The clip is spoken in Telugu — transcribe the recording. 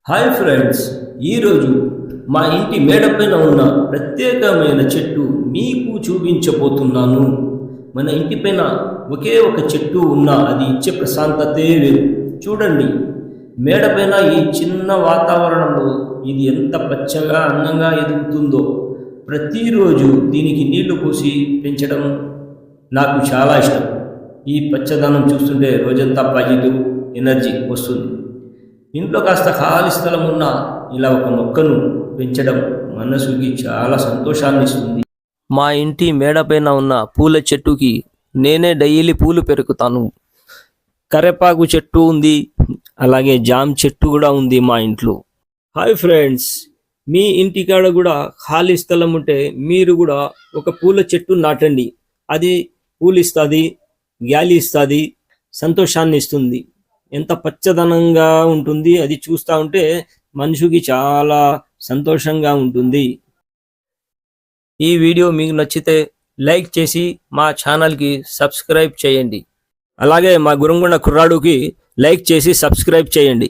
హాయ్ ఫ్రెండ్స్, ఈరోజు మా ఇంటి మేడపైన ఉన్న ప్రత్యేకమైన చెట్టు మీకు చూపించబోతున్నాను. మన ఇంటి పైన ఒకే ఒక చెట్టు ఉన్నా అది ఇచ్చే ప్రశాంతతే వేరు. చూడండి, మేడపైన ఈ చిన్న వాతావరణంలో ఇది ఎంత పచ్చగా అందంగా ఎదుగుతుందో. ప్రతిరోజు దీనికి నీళ్లు పోసి పెంచడం నాకు చాలా ఇష్టం. ఈ పచ్చదనం చూస్తుంటే రోజంతా పాజిటివ్ ఎనర్జీ వస్తుంది. ఇంట్లో కాస్త ఖాళీ స్థలం ఉన్నా ఇలా ఒక మొక్కను పెంచడం మనసుకి చాలా సంతోషాన్ని ఇస్తుంది. మా ఇంటి మేడపైన ఉన్న పూల చెట్టుకి నేనే డైలీ పూలు పెరుకుతాను. కరేపాకు చెట్టు ఉంది, అలాగే జామ్ చెట్టు కూడా ఉంది మా ఇంట్లో. హాయ్ ఫ్రెండ్స్, మీ ఇంటికాడ కూడా ఖాళీ స్థలం ఉంటే మీరు కూడా ఒక పూల చెట్టు నాటండి. అది పూలు ఇస్తుంది, గాలి ఇస్తుంది, సంతోషాన్ని ఇస్తుంది. ఎంత పచ్చదనంగా ఉంటుంది, అది చూస్తూ ఉంటే మనిషికి చాలా సంతోషంగా ఉంటుంది. ఈ వీడియో మీకు నచ్చితే లైక్ చేసి మా ఛానల్కి సబ్స్క్రైబ్ చేయండి. అలాగే మా గురంగొండ కుర్రాడుకి లైక్ చేసి సబ్స్క్రైబ్ చేయండి.